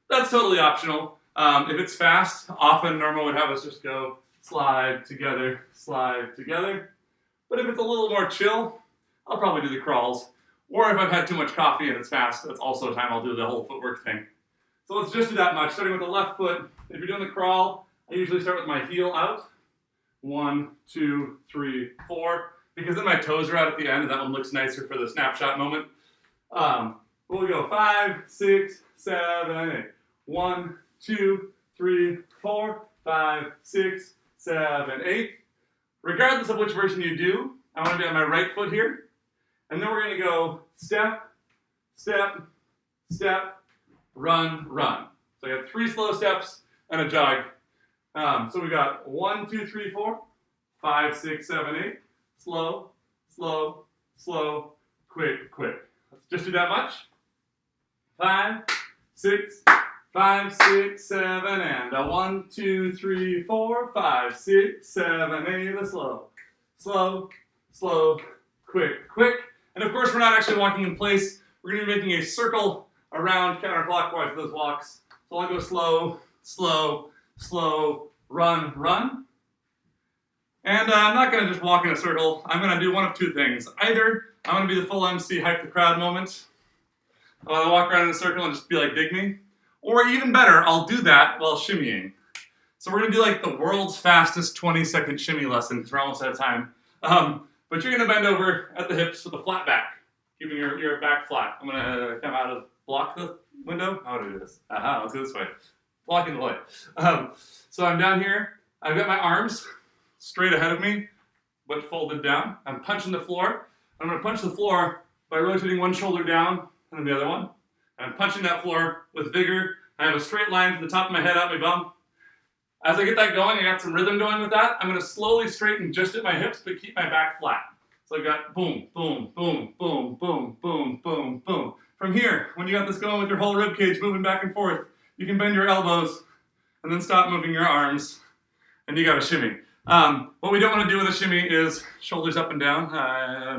That's totally optional. If it's fast, often Norma would have us just go slide together, slide together. But if it's a little more chill, I'll probably do the crawls. Or if I've had too much coffee and it's fast, that's also a time I'll do the whole footwork thing. So let's just do that much, starting with the left foot. If you're doing the crawl, I usually start with my heel out. 1, 2, 3, 4. Because then my toes are out at the end, and that one looks nicer for the snapshot moment. We'll go 5, 6, 7, 8. 1, 2, 3, 4, 5, 6, 7, 8. Regardless of which version you do, I want to be on my right foot here. And then we're going to go step, step, step, run, run. So I got 3 slow steps and a jog. So we got 1, 2, 3, 4, 5, 6, 7, 8. Slow, slow, slow, quick, quick. Let's just do that much. 5, 6, 5, 6, 7, and a 1, 2, 3, 4, 5, 6, 7, 8. A slow, slow, slow, quick, quick. And of course, we're not actually walking in place. We're going to be making a circle around counterclockwise those walks. So I'll go slow, slow, slow, run, run. And I'm not going to just walk in a circle. I'm going to do one of 2 things. Either I'm going to be the full MC hype the crowd moment. I'll walk around in a circle and just be like, dig me. Or even better, I'll do that while shimmying. So we're going to do like the world's fastest 20-second shimmy lesson because we're almost out of time. But you're going to bend over at the hips with a flat back, keeping your back flat. I'm going to come out of block the window. How do I do this? Let's go this way. Blocking the light. So I'm down here. I've got my arms straight ahead of me, but folded down. I'm punching the floor. I'm going to punch the floor by rotating one shoulder down and then the other one. I'm punching that floor with vigor. I have a straight line from the top of my head out my bum. As I get that going, I got some rhythm going with that. I'm going to slowly straighten just at my hips, but keep my back flat. So I've got boom, boom, boom, boom, boom, boom, boom, boom. From here, when you got this going with your whole rib cage moving back and forth, you can bend your elbows and then stop moving your arms, and you got a shimmy. What we don't want to do with a shimmy is shoulders up and down.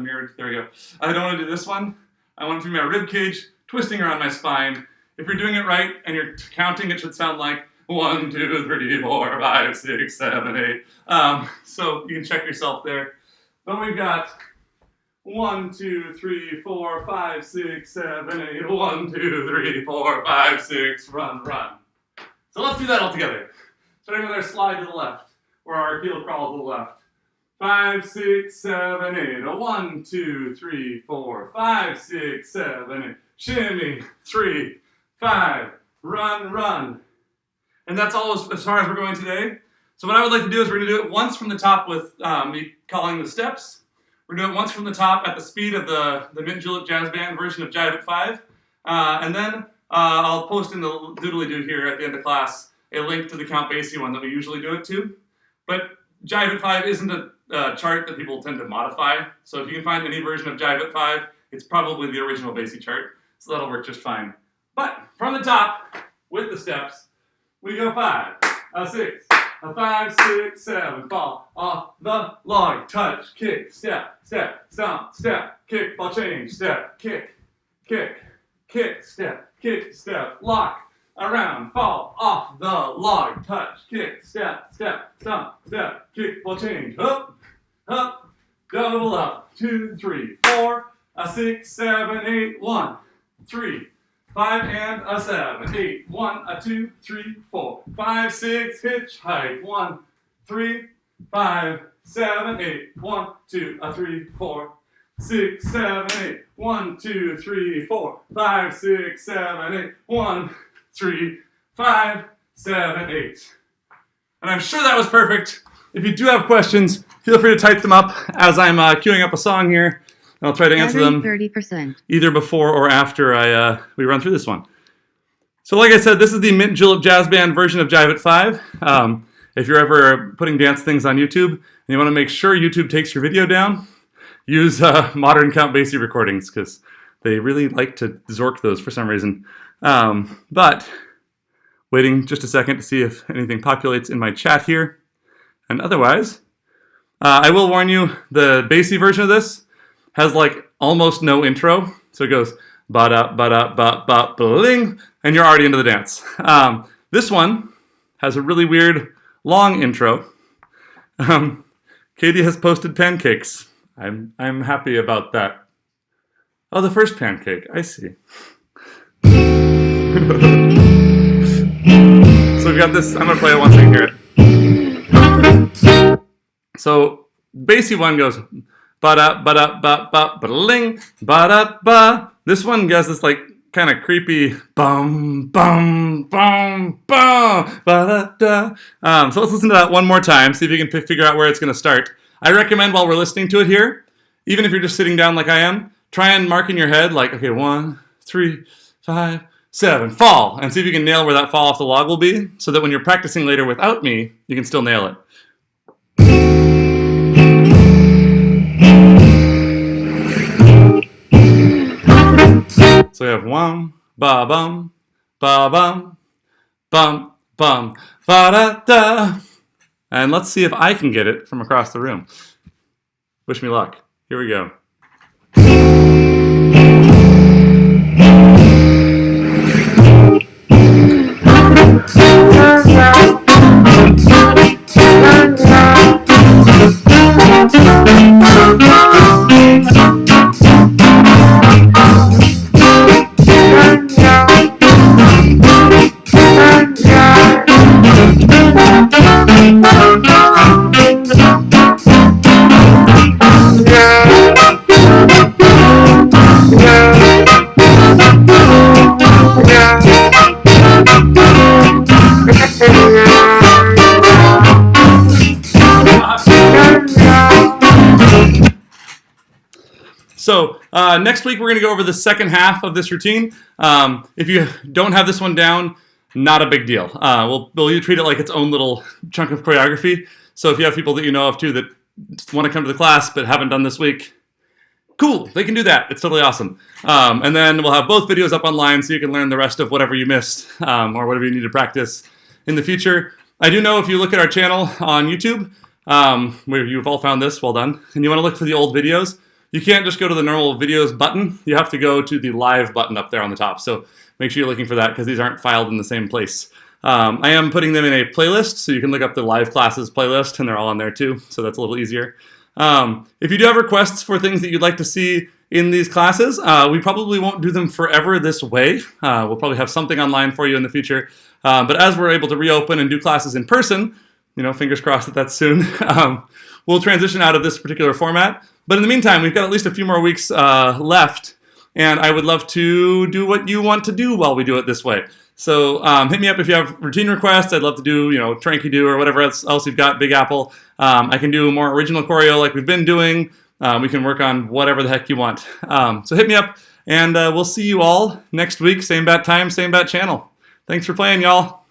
Mirrored, there we go. I don't want to do this one. I want it to be my rib cage twisting around my spine. If you're doing it right and you're counting, it should sound like 1, 2, 3, 4, 5, 6, 7, 8. So you can check yourself there. Then we've got 1, 2, 3, 4, 5, 6, 7, 8. 1, 2, 3, 4, 5, 6. Run, run. So let's do that all together. Starting with our slide to the left, or our heel crawl to the left. 5, 6, 7, 8. 1, 2, 3, 4, 5, 6, 7, 8. Shimmy. 3, 5. Run, run. And that's all as far as we're going today. So what I would like to do is we're going to do it once from the top with me calling the steps. We're going to do it once from the top at the speed of the Mint Julep Jazz Band version of Jive at 5. And then I'll post in the doodly-doo here at the end of class a link to the Count Basie one that we usually do it to. But Jive at 5 isn't a chart that people tend to modify. So if you can find any version of Jive at 5, it's probably the original Basie chart. So that'll work just fine. But from the top, with the steps, we go 5, 6, 5, 6, 7, fall off the log, touch, kick, step, step, stomp, step, kick, ball change, step, kick, kick, kick, step, lock, around, fall, off the log, touch, kick, step, step, stomp, step, kick, will change, up, up, double up, 2, 3, 4, a 6, 7, 8, 1, 3, 5 and a 7, 8, 1, a 2, 3, 4, 5, 6, hitchhike, 1, 3, 5, 7, 8, 1, 2, a 3, 4, 6, 7, 8, 1, 2, 3, 4, 5, 6, 7, 8, 1, 3, 5, 7, 8. And I'm sure that was perfect. If you do have questions, feel free to type them up as I'm queuing up a song here. And I'll try to answer them 30%. Either before or after we run through this one. So like I said, this is the Mint Julep Jazz Band version of Jive at 5. If you're ever putting dance things on YouTube and you want to make sure YouTube takes your video down, use modern Count Basie recordings because they really like to zork those for some reason. But waiting just a second to see if anything populates in my chat here. And otherwise, I will warn you, the Basie version of this has like almost no intro. So it goes ba-da, ba-da, ba-ba, ba-ling, and you're already into the dance. This one has a really weird long intro. Katie has posted pancakes. I'm happy about that. Oh, the first pancake. I see. So we've got this. I'm going to play it once I can hear it. So Basie one goes ba-da, ba-da, ba-ba, ba-ling, ba-da, ba. This one has this like kind of creepy bum, bum, bum, bum, ba-da-da. So let's listen to that one more time, see if you can figure out where it's going to start. I recommend while we're listening to it here, even if you're just sitting down like I am, try and mark in your head like, okay, 1, 3, 5, 7, fall, and see if you can nail where that fall off the log will be, so that when you're practicing later without me, you can still nail it. So we have 1, ba-bum, ba-bum, bum, bum, ba-da-da. And let's see if I can get it from across the room. Wish me luck. Here we go. So next week we're going to go over the second half of this routine. If you don't have this one down, not a big deal. We'll treat it like its own little chunk of choreography. So if you have people that you know of too that want to come to the class but haven't done this week, cool, they can do that. It's totally awesome. And then we'll have both videos up online so you can learn the rest of whatever you missed or whatever you need to practice in the future. I do know if you look at our channel on YouTube, where you've all found this, well done, and you want to look for the old videos, you can't just go to the normal videos button. You have to go to the live button up there on the top. So make sure you're looking for that because these aren't filed in the same place. I am putting them in a playlist, so you can look up the live classes playlist, and they're all on there too, so that's a little easier. If you do have requests for things that you'd like to see in these classes, we probably won't do them forever this way. We'll probably have something online for you in the future. But as we're able to reopen and do classes in person, you know, fingers crossed that that's soon, we'll transition out of this particular format. But in the meantime, we've got at least a few more weeks left, and I would love to do what you want to do while we do it this way. So hit me up if you have routine requests. I'd love to do, you know, Tranky Do or whatever else you've got, Big Apple. I can do more original choreo like we've been doing. We can work on whatever the heck you want. So hit me up, and we'll see you all next week. Same bat time, same bat channel. Thanks for playing, y'all.